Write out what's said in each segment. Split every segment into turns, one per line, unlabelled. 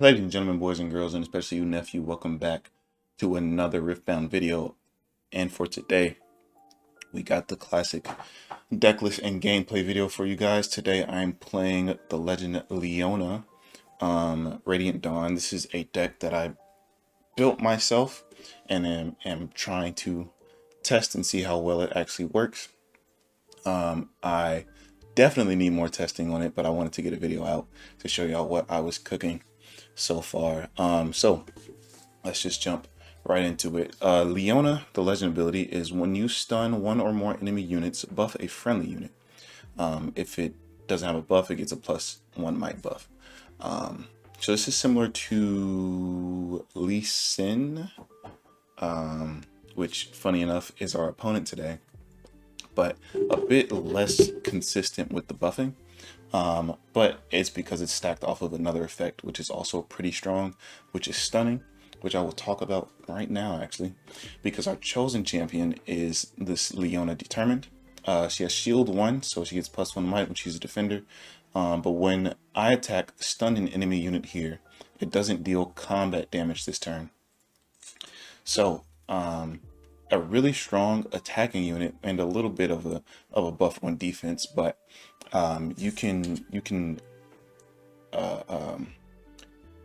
Ladies and gentlemen, boys and girls, and especially you nephew, welcome back to another Riftbound video. And for today, we got the classic decklist and gameplay video for you guys. Today, I'm playing the Legend Leona, Radiant Dawn. This is a deck that I built myself and am trying to test and see how well it actually works. I definitely need more testing on it, but I wanted to get a video out to show y'all what I was cooking so far. So let's just jump right into it. Leona, the legend ability, is when you stun one or more enemy units, buff a friendly unit. If it doesn't have a buff, it gets a +1 might buff. So this is similar to Lee Sin, which, funny enough, is our opponent today, but a bit less consistent with the buffing. But it's because it's stacked off of another effect, which is also pretty strong, which is stunning, which I will talk about right now, actually, because our chosen champion is this Leona Determined. She has shield 1, so she gets +1 might when she's a defender. But when I attack, stun an enemy unit here, it doesn't deal combat damage this turn. So, a really strong attacking unit and a little bit of a buff on defense, but you can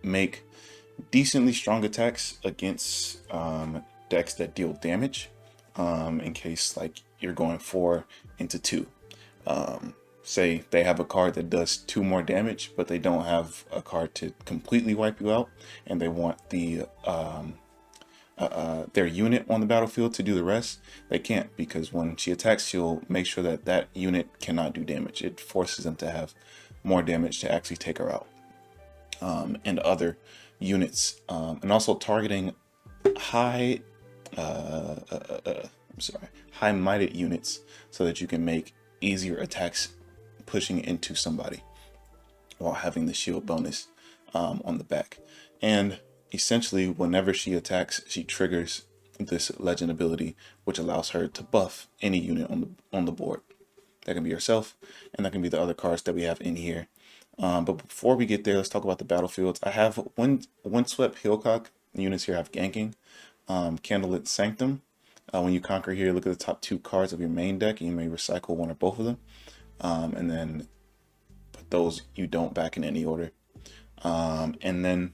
make decently strong attacks against decks that deal damage, in case like you're going 4 into 2. Say they have a card that does 2 more damage, but they don't have a card to completely wipe you out, and they want the their unit on the battlefield to do the rest. They can't, because when she attacks, she'll make sure that that unit cannot do damage. It forces them to have more damage to actually take her out. And other units, and also targeting high high mighted units, so that you can make easier attacks pushing into somebody while having the shield bonus on the back. And essentially, whenever she attacks, she triggers this legend ability, which allows her to buff any unit on the board. That can be herself, and that can be the other cards that we have in here. But before we get there, let's talk about the battlefields. I have Windswept Hillcock units here. I have Ganking, Candlelit Sanctum. When you conquer here, look at the top 2 cards of your main deck, and you may recycle 1 or both of them, and then put those you don't back in any order. And then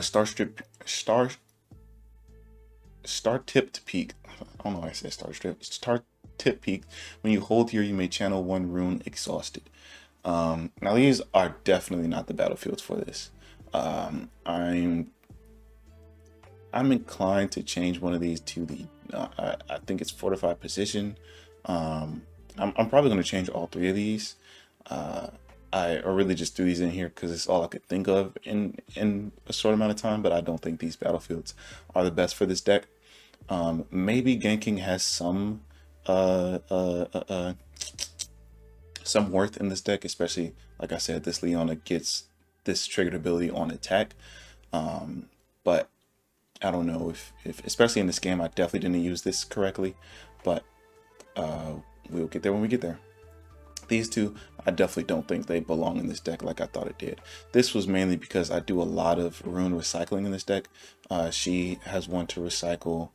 Star Tipped Peak. I don't know why I said Star Tip Peak. When you hold here, you may channel 1 rune Exhausted. Now these are definitely not the battlefields for this. I'm inclined to change one of these to the I think it's Fortified Position. I'm probably going to change all 3 of these. I really just threw these in here because it's all I could think of in a short amount of time, but I don't think these battlefields are the best for this deck. Maybe Ganking has some worth in this deck, especially, like I said, this Leona gets this triggered ability on attack. But I don't know if especially in this game, I definitely didn't use this correctly, but we'll get there when we get there. These 2, I definitely don't think they belong in this deck like I thought it did. This was mainly because I do a lot of rune recycling in this deck. She has 1 to recycle.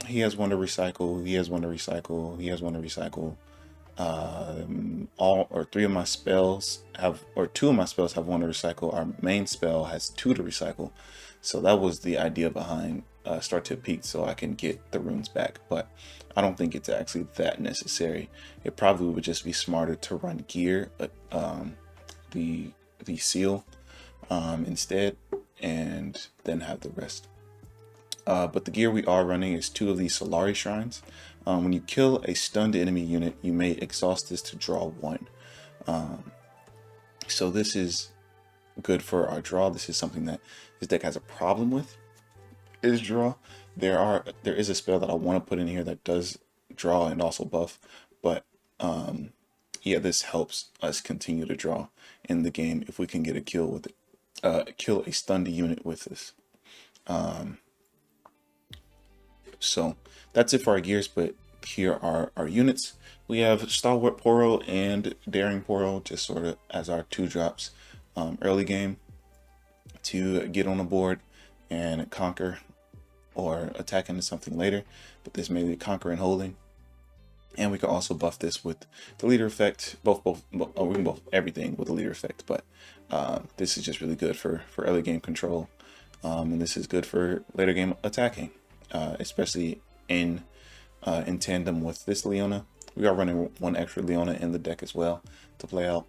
He has 1 to recycle. He has 1 to recycle. He has 1 to recycle. All or 3 of my spells have, or 2 of my spells have 1 to recycle. Our main spell has 2 to recycle. So that was the idea behind Star Tip Peak, so I can get the runes back. But I don't think it's actually that necessary. It probably would just be smarter to run gear, the seal instead, and then have the rest. But the gear we are running is 2 of these Solari Shrines. When you kill a stunned enemy unit, you may exhaust this to draw 1. So this is good for our draw. This is something that this deck has a problem with, is draw. There is a spell that I want to put in here that does draw and also buff, but yeah, this helps us continue to draw in the game if we can get a kill with it, kill a stunned unit with this. So that's it for our gears, but here are our units. We have Stalwart Poro and Daring Poro, just sort of as our 2 drops early game. to get on the board and conquer or attack into something later, but this may be conquer and holding. And we can also buff this with the leader effect, we can buff everything with the leader effect, but this is just really good for early game control, and this is good for later game attacking, especially in tandem with this Leona. We are running one extra Leona in the deck as well to play out.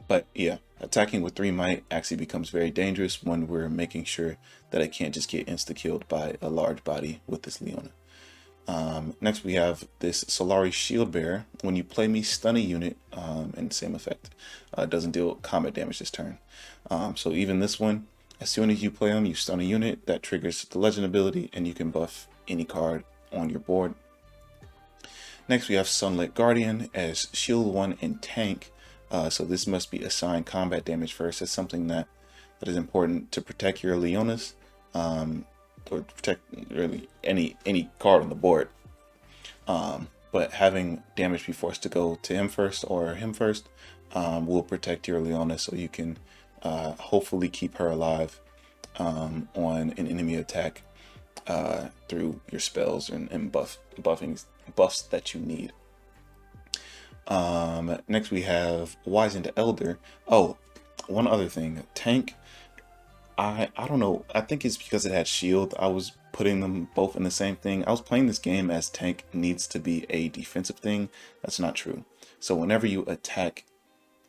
But yeah, attacking with 3 might actually becomes very dangerous when we're making sure that it can't just get insta-killed by a large body with this Leona. Next we have this Solari Shield Bearer. When you play me, stun a unit, and same effect. Doesn't deal combat damage this turn. So even this one, as soon as you play him, you stun a unit, that triggers the legend ability, and you can buff any card on your board. Next we have Sunlit Guardian as Shield 1 and Tank. So this must be assigned combat damage first. It's something that is important to protect your Leonas, or protect really any card on the board. But having damage be forced to go to him first or him first will protect your Leona, so you can hopefully keep her alive on an enemy attack through your spells and buffs that you need. Next we have Wizened Elder. Oh, one other thing, Tank. I don't know, I think it's because it had shield. I was putting them both in the same thing. I was playing this game as Tank needs to be a defensive thing. That's not true. So whenever you attack,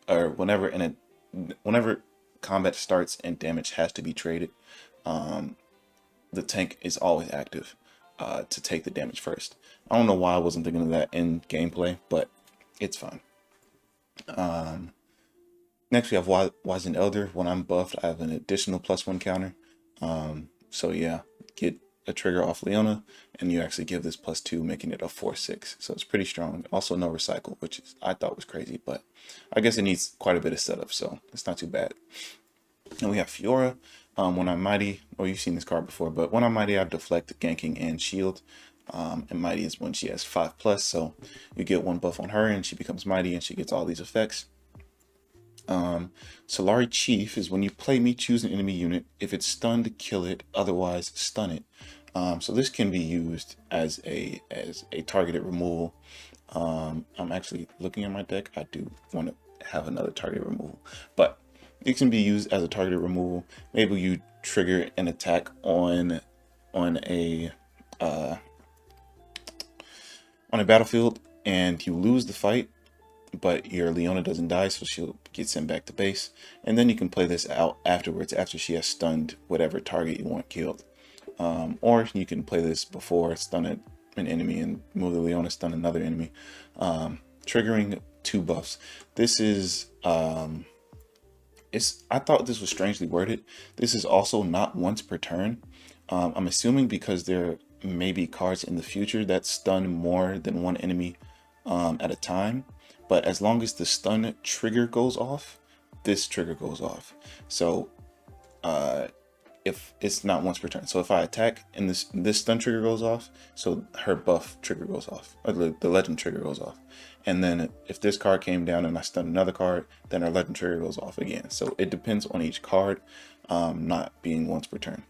or whenever combat starts and damage has to be traded, the tank is always active to take the damage first. I don't know why I wasn't thinking of that in gameplay, but it's fine. Next we have Wizened Elder. When I'm buffed, I have an additional +1 counter. So yeah, get a trigger off Leona, and you actually give this +2, making it a 4/6. So it's pretty strong. Also no recycle, which I thought was crazy, but I guess it needs quite a bit of setup, so it's not too bad. And we have Fiora. When I'm mighty, or you've seen this card before, but when I'm mighty, I have deflect, ganking, and shield. And mighty is when she has 5+, so you get 1 buff on her and she becomes mighty and she gets all these effects. Solari Chief is when you play me, choose an enemy unit. If it's stunned, kill it, otherwise stun it. So this can be used as a targeted removal. I'm actually looking at my deck. I do want to have another targeted removal, but it can be used as a targeted removal. Maybe you trigger an attack on a battlefield and you lose the fight, but your Leona doesn't die, so she'll get sent back to base, and then you can play this out afterwards after she has stunned whatever target you want killed. Or you can play this before, stun an enemy and move the Leona, stun another enemy, triggering 2 buffs. This is I thought this was strangely worded. This is also not once per turn. I'm assuming because there may be cards in the future that stun more than 1 enemy at a time, but as long as the stun trigger goes off, this trigger goes off. So if it's not once per turn, so if I attack and this stun trigger goes off, so her buff trigger goes off, or the legend trigger goes off, and then if this card came down and I stun another card, then her legend trigger goes off again. So it depends on each card, not being once per turn.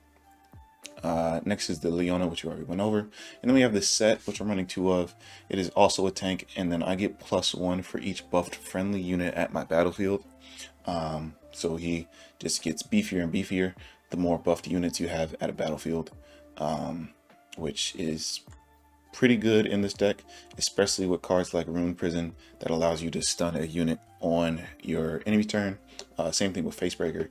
Next is the Leona, which we already went over, and then we have this set, which I'm running 2 of. It is also a tank, and then I get +1 for each buffed friendly unit at my battlefield. So he just gets beefier and beefier the more buffed units you have at a battlefield, which is pretty good in this deck, especially with cards like Rune Prison that allows you to stun a unit on your enemy turn. Same thing with Facebreaker.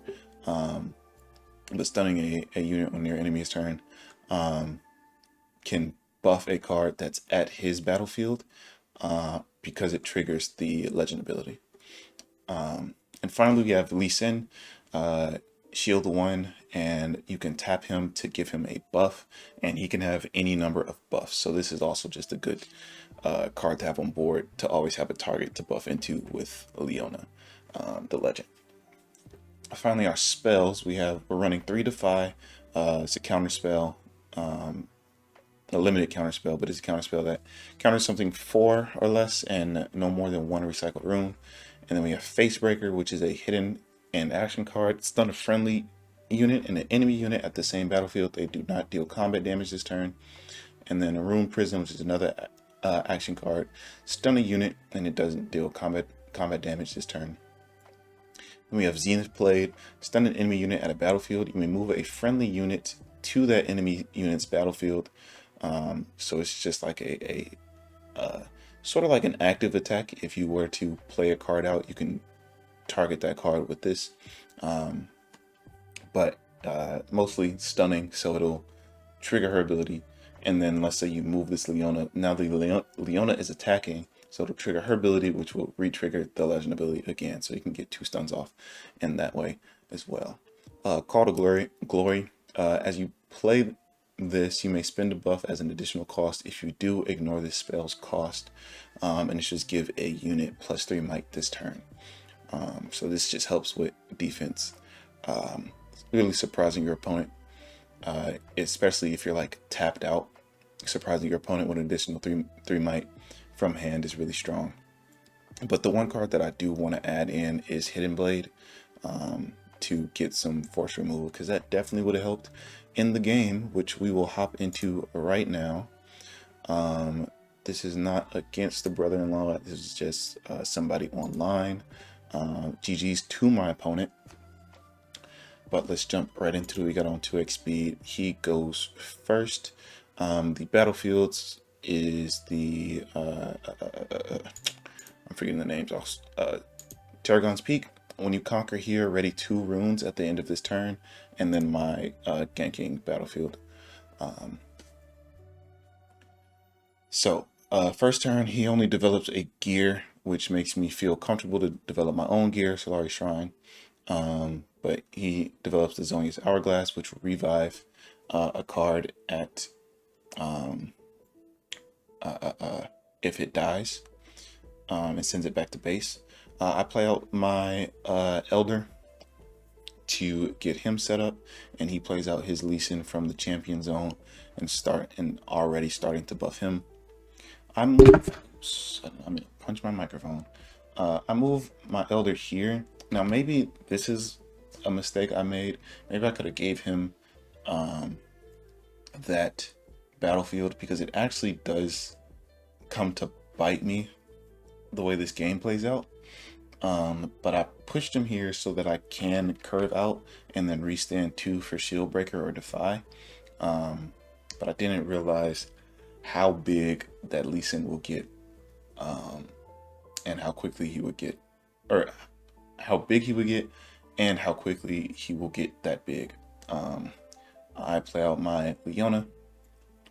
But stunning a unit on your enemy's turn can buff a card that's at his battlefield because it triggers the legend ability. And finally we have Lee Sin, shield 1, and you can tap him to give him a buff, and he can have any number of buffs. So this is also just a good card to have on board to always have a target to buff into with Leona, the legend. Finally, our spells, we're running 3 Defy. It's a counter spell, a limited counter spell, but it's a counter spell that counters something 4 or less and no more than 1 recycled rune. And then we have Facebreaker, which is a hidden And action card, stun a friendly unit and an enemy unit at the same battlefield. They do not deal combat damage this turn. And then a Rune Prison, which is another action card, stun a unit and it doesn't deal combat damage this turn. Then we have Zenith Blade, stun an enemy unit at a battlefield. You may move a friendly unit to that enemy unit's battlefield. So it's just like a sort of like an active attack. If you were to play a card out, you can target that card with this. But mostly stunning, so it'll trigger her ability. And then let's say you move this Leona. Now the Leona is attacking, so it'll trigger her ability, which will re-trigger the legend ability again. So you can get 2 stuns off in that way as well. Call to Glory. As you play this, you may spend a buff as an additional cost. If you do, ignore this spell's cost. And it should give a unit +3 might this turn. So this just helps with defense. Really surprising your opponent. Especially if you're like tapped out. Surprising your opponent with an additional 3 might from hand is really strong. But the one card that I do want to add in is Hidden Blade, to get some force removal, because that definitely would have helped in the game, which we will hop into right now. This is not against the brother-in-law, this is just somebody online. GG's to my opponent. But let's jump right into it. We got on 2x speed. He goes first. The battlefields is the I'm forgetting the names. Tarragon's Peak. When you conquer here, ready 2 runes at the end of this turn, and then my ganking battlefield. First turn, he only develops a gear, which makes me feel comfortable to develop my own gear, Solari Shrine. But he develops the Zonia's Hourglass, which will revive a card at if it dies, and sends it back to base. I play out my Elder to get him set up, and he plays out his Lee Sin from the champion zone and already starting to buff him. I'm gonna punch my microphone. I move my Elder here. Now maybe this is a mistake I made. Maybe I could have gave him that battlefield, because it actually does come to bite me the way this game plays out. But I pushed him here so that I can curve out and then restand 2 for Shield Breaker or Defy. But I didn't realize how big that Lee Sin will get, and how quickly he would get, or how big he would get and how quickly he will get that big. I play out my Leona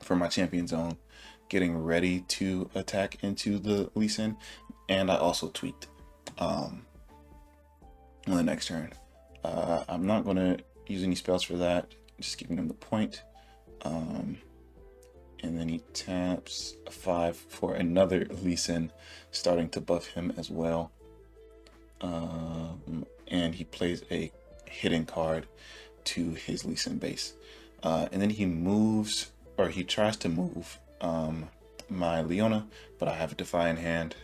for my champion zone, getting ready to attack into the Lee Sin, and I also tweaked on the next turn. I'm not going to use any spells for that, just giving him the point. And then he taps a 5 for another Lee Sin, starting to buff him as well. And he plays a hidden card to his Lee Sin base. And then he moves, or he tries to move my Leona, but I have a Defy in hand,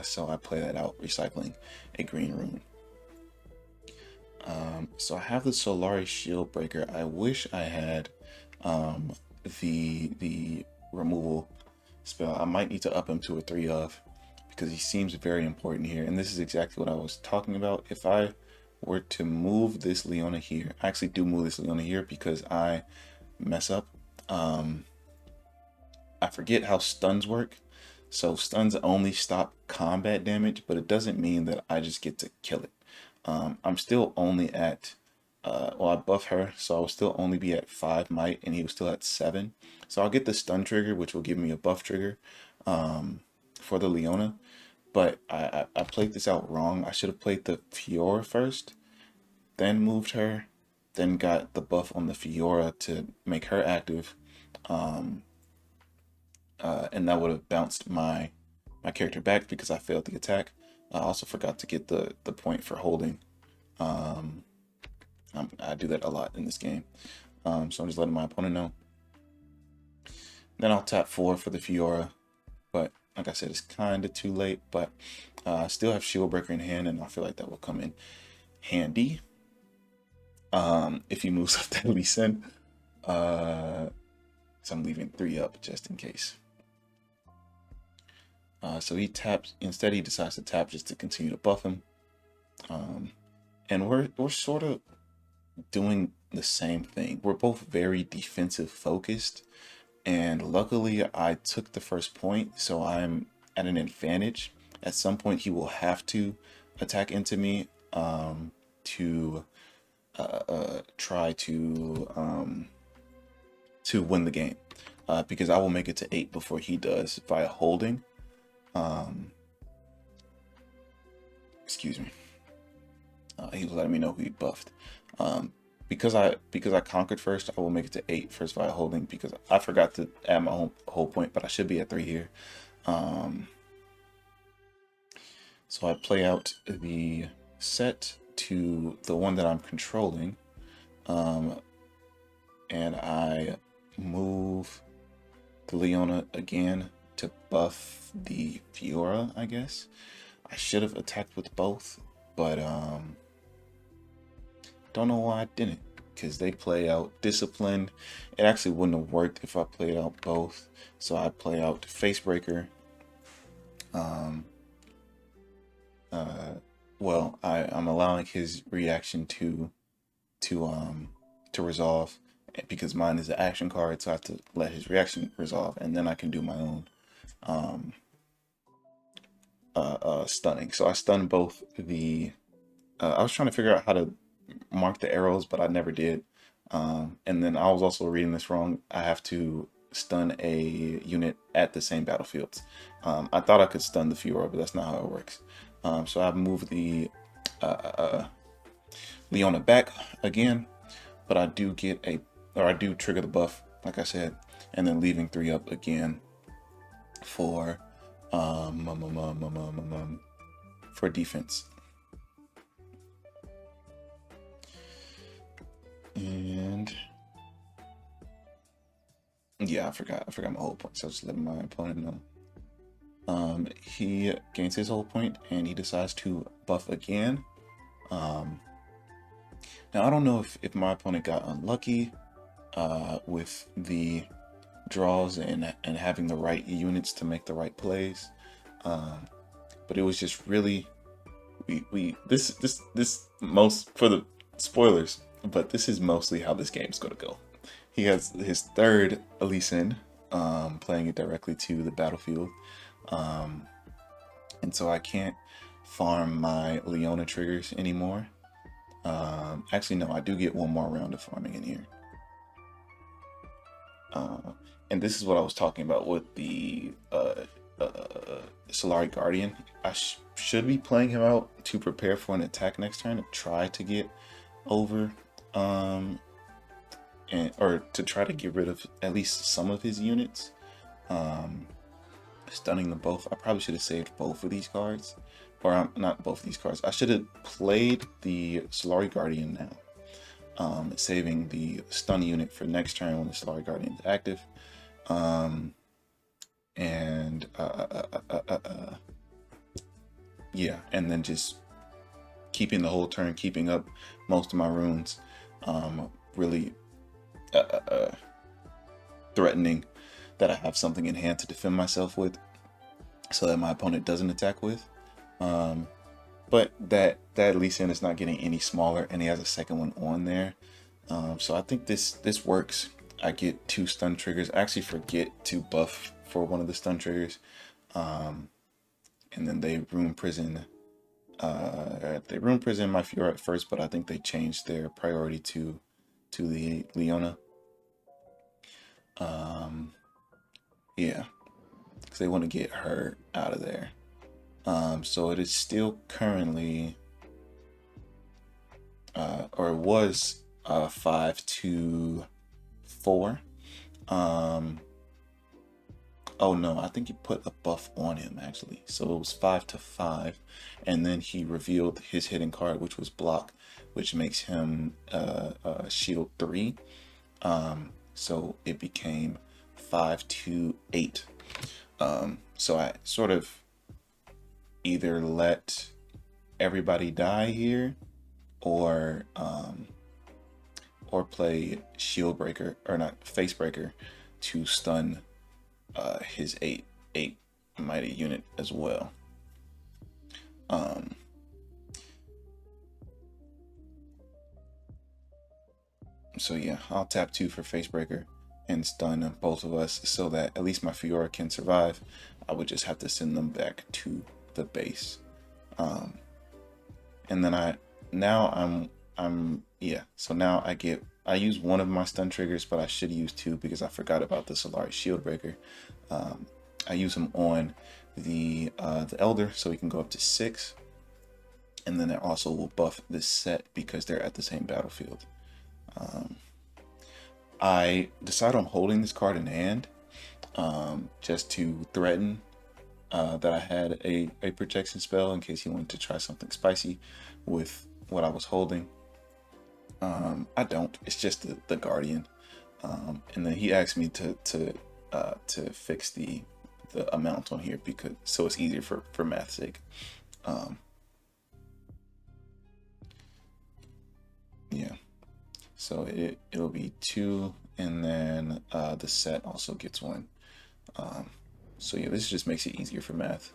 so I play that out, recycling a green rune. So I have the Solari Shield Breaker. I wish I had the removal spell. I might need to up him to a 3 of, because he seems very important here, and this is exactly what I was talking about. If I were to move this Leona here, I actually do move this Leona here because I mess up. I forget how stuns work. So stuns only stop combat damage, but it doesn't mean that I just get to kill it. I'm still only at well, I buff her, so I will still only be at 5 might, and he was still at 7. So I'll get the stun trigger, which will give me a buff trigger for the Leona. But I played this out wrong. I should have played the Fiora first, then moved her, then got the buff on the Fiora to make her active. And that would have bounced my character back because I failed the attack. I also forgot to get the point for holding. I do that a lot in this game. So I'm just letting my opponent know. Then I'll tap 4 for the Fiora. But like I said, it's kind of too late. But I still have Shield Breaker in hand, and I feel like that will come in handy. If he moves up that Lee Sin. So I'm leaving 3 up just in case. So he taps, instead he decides to tap just to continue to buff him. And we're sort of doing the same thing. We're both very defensive focused, and luckily I took the first point, so I'm at an advantage. At some point he will have to attack into me to try to win the game, because I will make it to 8 before he does via holding. Excuse me. He was letting me know who he buffed. Because I conquered first, I will make it to 8 first via holding, because I forgot to add my own whole point, but I should be at 3 here. So I play out the set to the one that I'm controlling, and I move the Leona again to buff the Fiora, I guess. I should have attacked with both, but don't know why I didn't, because they play out Discipline. It actually wouldn't have worked if I played out both, so I play out Facebreaker. Well, I'm allowing his reaction to resolve, because mine is an action card, so I have to let his reaction resolve, and then I can do my own stunning. So I stunned both the I was trying to figure out how to mark the arrows, but I never did. And then I was also reading this wrong. I have to stun a unit at the same battlefields. I thought I could stun the Fiora, but that's not how it works. So I moved the Leona back again, but I do get I do trigger the buff, like I said, and then leaving 3 up again for defense. And yeah, I forgot my whole point, so just letting my opponent know. He gains his whole point and he decides to buff again. Now I don't know if my opponent got unlucky with the draws and having the right units to make the right plays, but it was just really this most, for the spoilers, but this is mostly how this game's gonna go. He has his third Lee Sin, playing it directly to the battlefield, and so I can't farm my Leona triggers anymore. Actually, no, I do get one more round of farming in here. And this is what I was talking about with the Solari Guardian. I should be playing him out to prepare for an attack next turn, to try to get over, or to try to get rid of at least some of his units. Stunning them both. I probably should have saved both of these cards, or not both of these cards. I should have played the Solari Guardian now, saving the stun unit for next turn when the Solari Guardian is active. Yeah, and then just keeping the whole turn, keeping up most of my runes, really threatening that I have something in hand to defend myself with, so that my opponent doesn't attack with. But that Lee Sin is not getting any smaller, and he has a second one on there. So I think this works. I get 2 stun triggers. I actually forget to buff for one of the stun triggers, and then they rune prison. They rune prison my Fiora at first, but I think they changed their priority to the Leona. Yeah, because they want to get her out of there. So it is still currently, or it was 5-4. Oh no, I think you put a buff on him actually. So it was 5-5, and then he revealed his hidden card, which was block, which makes him shield 3. So it became 5-8. So I sort of either let everybody die here, or or play shield breaker, or not, face breaker, to stun his 8 mighty unit as well. So yeah, I'll tap 2 for face breaker and stun both of us so that at least my Fiora can survive. I would just have to send them back to the base. And then so now I use one of my stun triggers, but I should use 2 because I forgot about the Solari shield breaker. I use them on the Elder so he can go up to 6, and then it also will buff this set because they're at the same battlefield. I decide on holding this card in hand just to threaten that I had a protection spell in case he wanted to try something spicy with what I was holding. I don't. It's just the Guardian, and then he asked me to fix the amount on here because so it's easier for math's sake. Yeah. So it'll be 2, and then the set also gets 1. So yeah, this just makes it easier for math.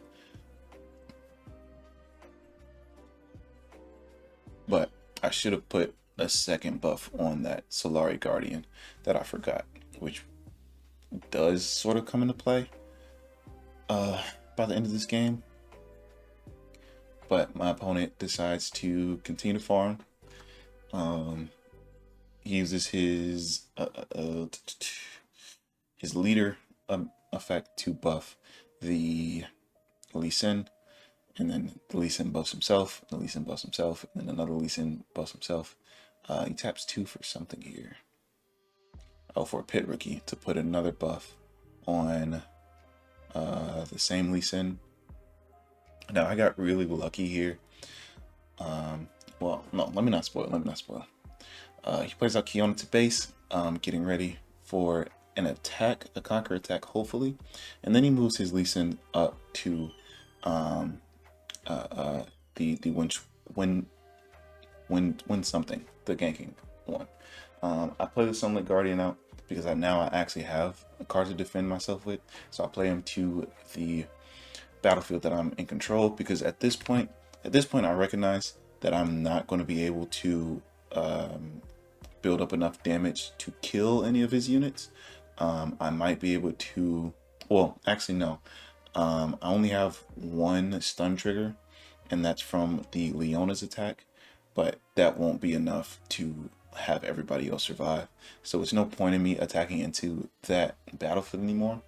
But I should have put a second buff on that Solari Guardian that I forgot, which does sort of come into play by the end of this game. But my opponent decides to continue to farm. He uses his leader effect to buff the Lee Sin, and then the Lee Sin buffs himself, the Lee Sin buffs himself, and then another Lee Sin buffs himself. He taps 2 for something here. Oh, for a Pit Rookie to put another buff on the same Lee Sin. Now I got really lucky here. Well, no, let me not spoil. He plays out Kiona to base, getting ready for an attack, a conquer attack, hopefully, and then he moves his Lee Sin up to the win something, the ganking one. I play the Sunlit Guardian out because I actually have a card to defend myself with, so I play him to the battlefield that I'm in control, because at this point I recognize that I'm not going to be able to build up enough damage to kill any of his units. I might be able to, well, actually no, I only have 1 stun trigger, and that's from the Leona's attack, but that won't be enough to have everybody else survive. So it's no point in me attacking into that battlefield anymore.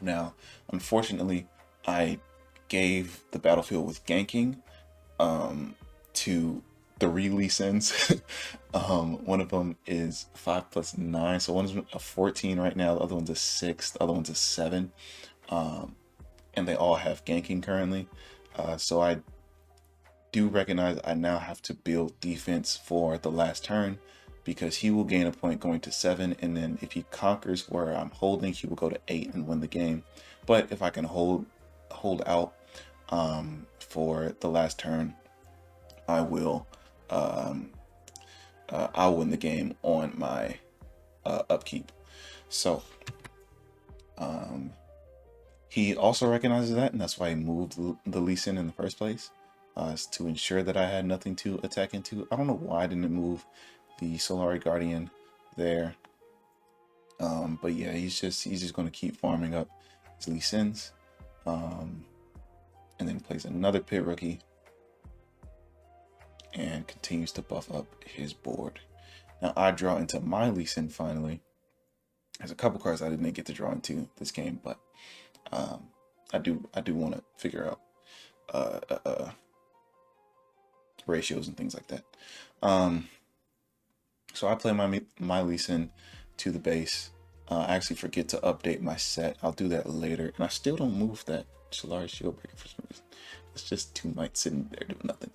Now, unfortunately, I gave the battlefield with ganking to 3 Lee Sins. One of them is 5 plus 9, so one's a 14 right now, the other one's a 6, the other one's a 7, and they all have ganking currently. So I do recognize I now have to build defense for the last turn, because he will gain a point going to 7, and then if he conquers where I'm holding, he will go to 8 and win the game. But if I can hold out for the last turn, I will I'll win the game on my upkeep. So he also recognizes that, and that's why he moved the Lee Sin in the first place, to ensure that I had nothing to attack into. I don't know why I didn't move the Solari Guardian there, but yeah, he's just going to keep farming up his Lee Sins, and then plays another Pit Rookie and continues to buff up his board. Now I draw into my Lee Sin finally. There's a couple cards I didn't get to draw into this game, but I do want to figure out ratios and things like that. So I play my Lee Sin to the base. I actually forget to update my set. I'll do that later, and I still don't move that Solari Shield Breaker for some reason. It's just 2 mites sitting there doing nothing.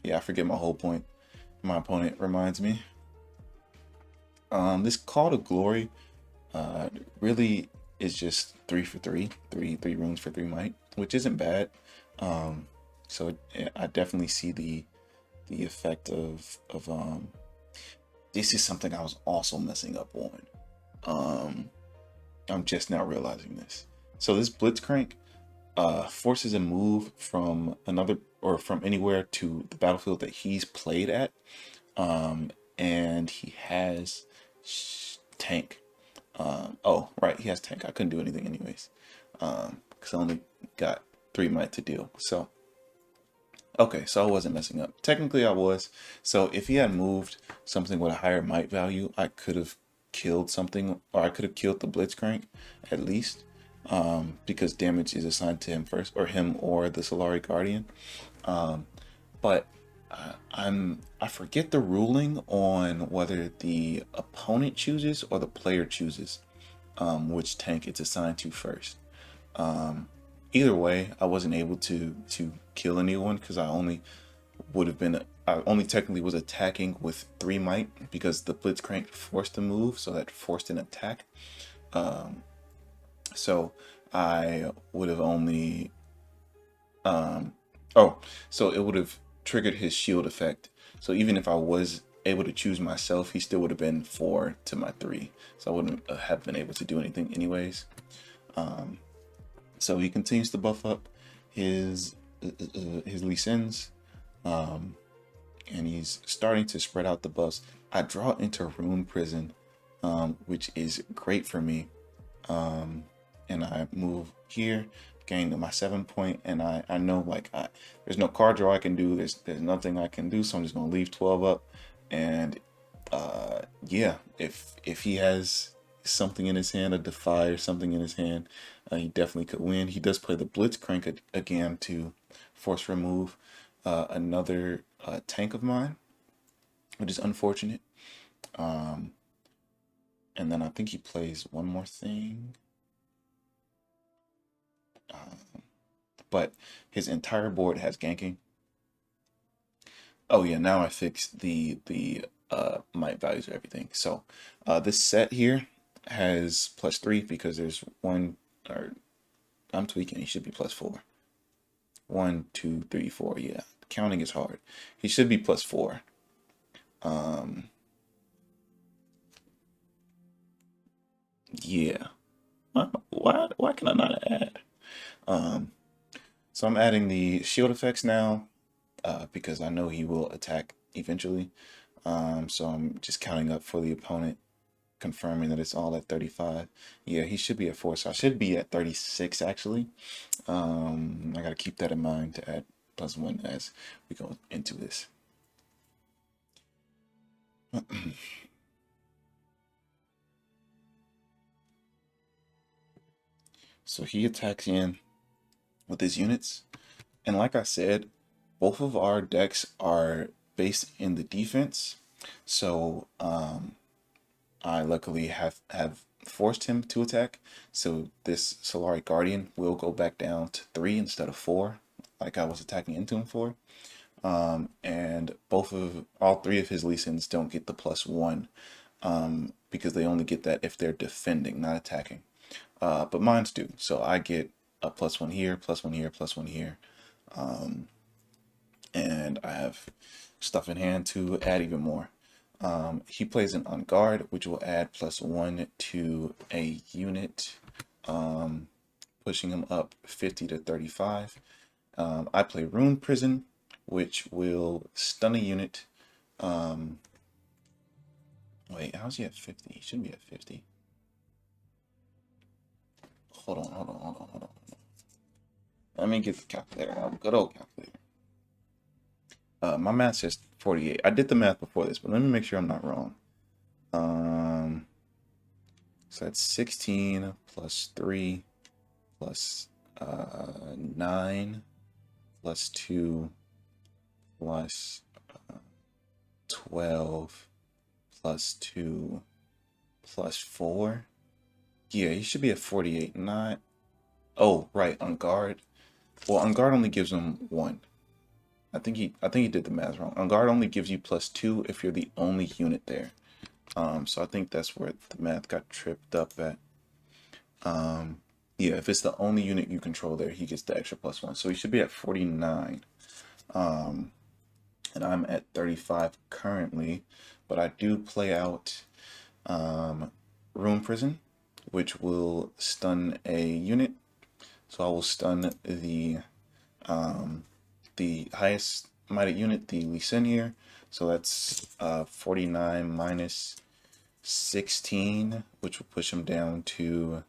Yeah, I forget my whole point. My opponent reminds me. This Call to Glory really is just 3 for 3, three runes for 3 might, which isn't bad. So yeah, I definitely see the effect of this is something I was also messing up on. I'm just now realizing this. So this Blitzcrank forces a move from another or from anywhere to the battlefield that he's played at, and he has tank. Oh right, he has tank. I couldn't do anything anyways, because I only got 3 might to deal. So okay, so I wasn't messing up. Technically I was. So if he had moved something with a higher might value, I could have killed something, or I could have killed the Blitzcrank at least, because damage is assigned to him first, or him or the Solari Guardian. But I forget the ruling on whether the opponent chooses or the player chooses which tank it's assigned to first. Either way, I wasn't able to kill anyone because I only technically was attacking with 3 might because the Blitzcrank forced a move, so that forced an attack. So I would have only so it would have triggered his shield effect. So even if I was able to choose myself, he still would have been 4 to my 3. So I wouldn't have been able to do anything anyways. So he continues to buff up his Lee Sins, and he's starting to spread out the buffs. I draw into Rune Prison, which is great for me. And I move here, gain my 7 point, and I know like there's no card draw I can do. There's nothing I can do, so I'm just gonna leave 12 up. And yeah, if he has something in his hand, a Defy or something in his hand, he definitely could win. He does play the Blitzcrank again to force remove another tank of mine, which is unfortunate. And then I think he plays one more thing. But his entire board has ganking. Oh yeah, now I fixed the might values of everything. So this set here has +3 because there's one, or I'm tweaking, he should be +4. 1, 2, 3, 4. Yeah, counting is hard. He should be +4. Yeah. Why can I not add? So I'm adding the shield effects now, because I know he will attack eventually. So I'm just counting up for the opponent, confirming that it's all at 35. Yeah, he should be at 4, so I should be at 36 actually. I gotta keep that in mind to add +1 as we go into this. So he attacks in with his units, and like I said, both of our decks are based in the defense. So I luckily have forced him to attack. So this Solari Guardian will go back down to 3 instead of 4, like I was attacking into him for. And all 3 of his Lee Sins don't get the +1, because they only get that if they're defending, not attacking. But mine's do. So I get a +1 here, +1 here, +1 here. And I have stuff in hand to add even more. He plays an On Guard, which will add +1 to a unit, pushing him up 50 to 35. I play Rune Prison, which will stun a unit. Wait, how's he at 50? He shouldn't be at 50. Hold on. Let me get the calculator. Good old calculator. My math says 48. I did the math before this, but let me make sure I'm not wrong. So that's 16 plus 3 plus 9 plus 2 plus 12 plus 2 plus 4. Yeah, he should be at 48. Not. Oh, right, on guard. Well, on guard only gives him 1. I think he did the math wrong. On guard only gives you +2 if you're the only unit there. So I think that's where the math got tripped up at. Yeah, if it's the only unit you control there, he gets the extra +1. So he should be at 49. And and I'm at 35 currently, but I do play out Room Prison, which will stun a unit. So I will stun the highest mighted unit, the Leona here. So that's 49 minus 16, which will push him down to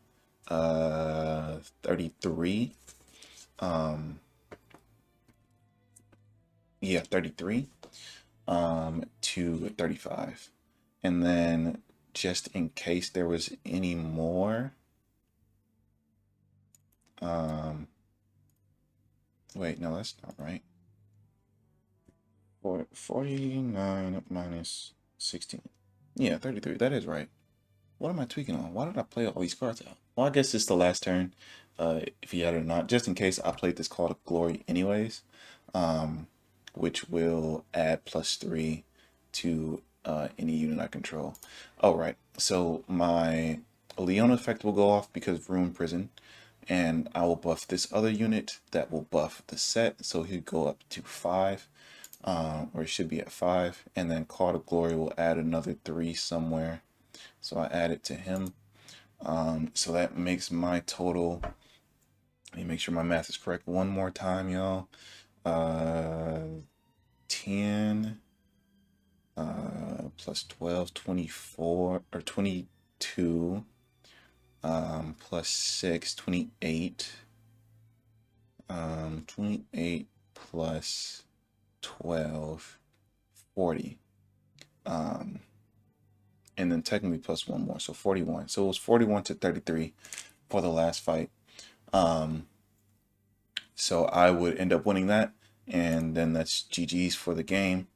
33. Yeah, 33 to 35. And then just in case there was any more, wait, no, that's not right. 49 minus 16. Yeah, 33. That is right. What am I tweaking on? Why did I play all these cards out? Well, I guess it's the last turn, if you had it or not. Just in case, I played this Call of Glory anyways, which will add +3 to any unit I control. Oh, right. So my Leona effect will go off because of Ruin Prison, and I will buff this other unit that will buff the set, so he'll go up to 5. Or it should be at 5, and then Call of Glory will add another 3 somewhere. So I add it to him. So that makes my total. Let me make sure my math is correct one more time, y'all. 10 plus 12, 24, or 22, plus 6, 28. 28 plus 12, 40. And then technically plus 1 more, so 41. So it was 41 to 33 for the last fight. So I would end up winning that, and then that's GG's for the game,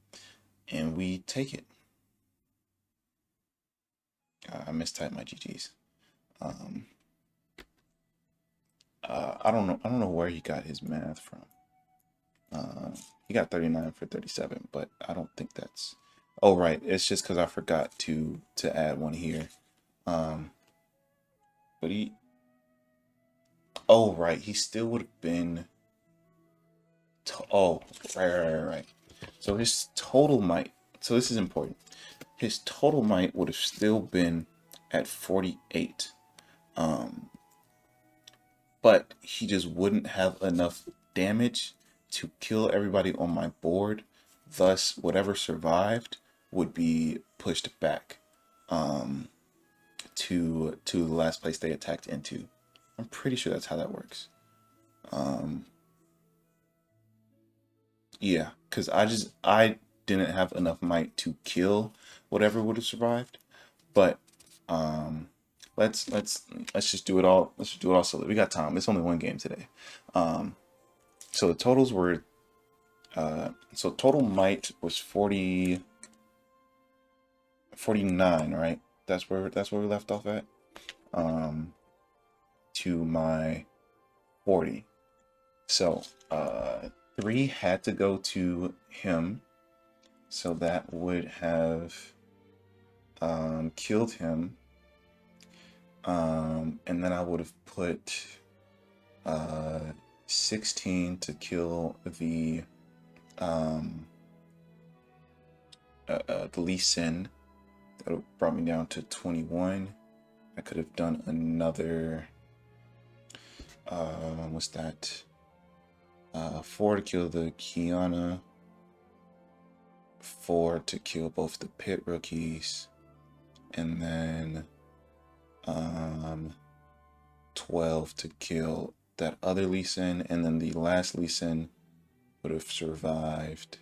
and we take it. I mistyped my GG's. I don't know where he got his math from. He got 39 for 37, but I don't think that's. Oh, right. It's just because I forgot to add one here. But he. Oh, right. He still would have been. Oh, right. So his total might. So this is important. His total might would have still been at 48. But he just wouldn't have enough damage to kill everybody on my board. Thus, whatever survived would be pushed back to the last place they attacked into. I'm pretty sure that's how that works. Yeah, because I didn't have enough might to kill whatever would have survived. But let's just do it all. Let's just do it all slowly. We got time. It's only one game today. So the totals were so total might was 49, right? That's where we left off at. To my 40. So 3 had to go to him. So that would have killed him. And then I would have put 16 to kill the Lee Sin. That brought me down to 21. I could have done another. What's that? 4 to kill the Kiana. 4 to kill both the pit rookies, and then 12 to kill that other Lee Sin, and then the last Lee Sin would have survived.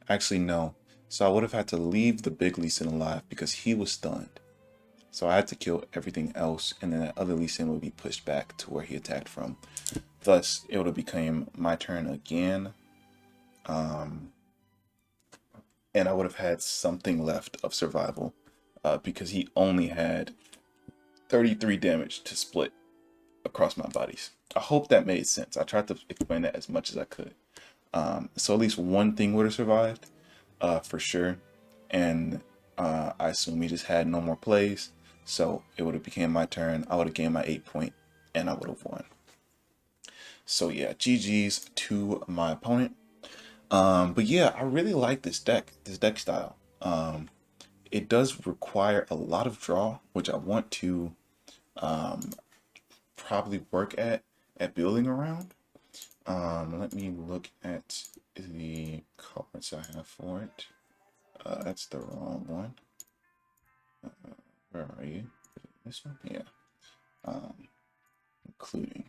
Actually, no. So I would have had to leave the big Lee Sin alive because he was stunned. So I had to kill everything else, and then that other Lee Sin would be pushed back to where he attacked from. Thus, it would have become my turn again. And I would have had something left of survival because he only had 33 damage to split across my bodies. I hope that made sense. I tried to explain that as much as I could. So at least one thing would have survived for sure. And I assume he just had no more plays. So it would have became my turn. I would have gained my 8 point and I would have won. So yeah, GG's to my opponent. But yeah, I really like this deck style. It does require a lot of draw, which I want to probably work at building around. Let me look at the cards I have for it. That's the wrong one. Where are you? This one? Yeah. Including.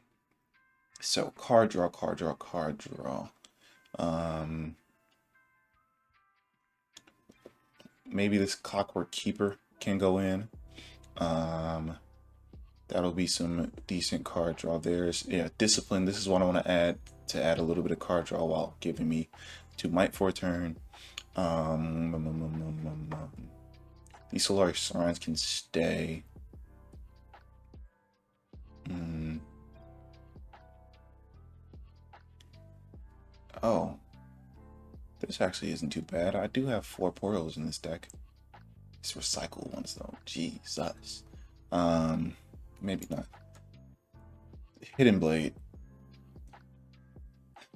So card draw, card draw, card draw. Maybe this Clockwork Keeper can go in. That'll be some decent card draw. There's, yeah, Discipline. This is what I want to add a little bit of card draw while giving me 2 might for a turn. These Solari Sirens can stay. Oh, this actually isn't too bad. I do have 4 Poros in this deck. It's recycled ones though. Jesus. Maybe not. Hidden Blade.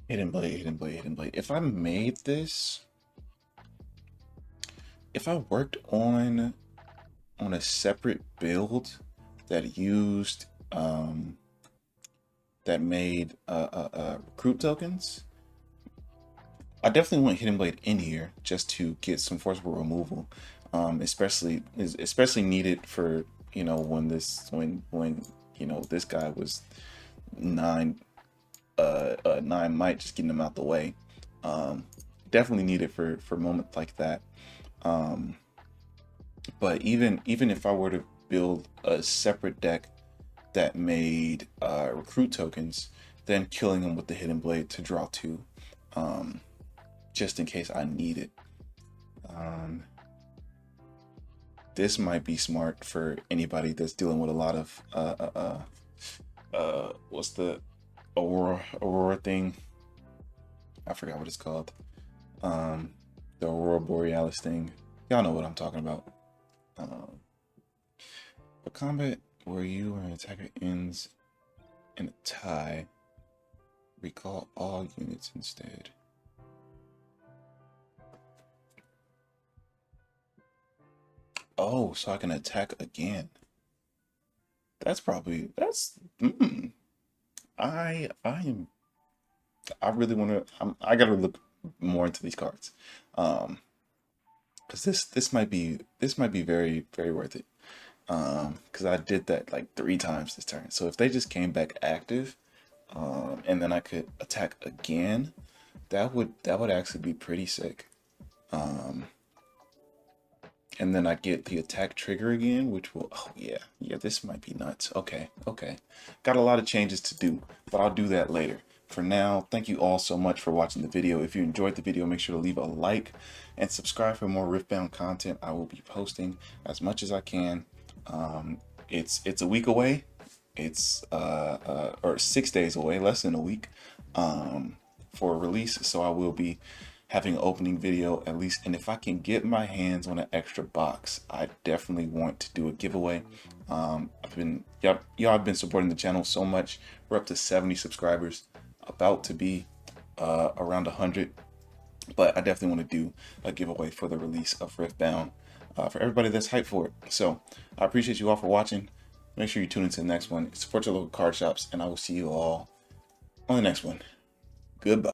Hidden Blade, Hidden Blade, Hidden Blade. If I made this, if I worked on a separate build that used that made recruit tokens, I definitely want Hidden Blade in here just to get some forcible removal. Especially needed for, you know, when you know, this guy was 9 might, just getting him out the way. Definitely needed for moments like that. But even if I were to build a separate deck that made recruit tokens, then killing them with the Hidden Blade to draw 2, just in case I need it. This might be smart for anybody that's dealing with a lot of what's the Aurora thing? I forgot what it's called. The Aurora Borealis thing. Y'all know what I'm talking about. A combat where you or an attacker ends in a tie, recall all units instead. Oh, so I can attack again. That's probably, that's, I really want to, I gotta look more into these cards. Because this might be very, very worth it. Because I did that like 3 times this turn. So if they just came back active, and then I could attack again, that would actually be pretty sick. And then I get the attack trigger again, which will, oh yeah, this might be nuts. Okay. Got a lot of changes to do, but I'll do that later. For now, thank you all so much for watching the video. If you enjoyed the video, make sure to leave a like and subscribe for more Riftbound content. I will be posting as much as I can. It's a week away. It's or 6 days away, less than a week, for a release. So I will be having an opening video at least, and if I can get my hands on an extra box, I definitely want to do a giveaway. Y'all have been supporting the channel so much. We're up to 70 subscribers, about to be around 100, but I definitely want to do a giveaway for the release of Riftbound for everybody that's hyped for it. So I appreciate you all for watching. Make sure you tune into the next one. Support your local card shops, and I will see you all on the next one. Goodbye.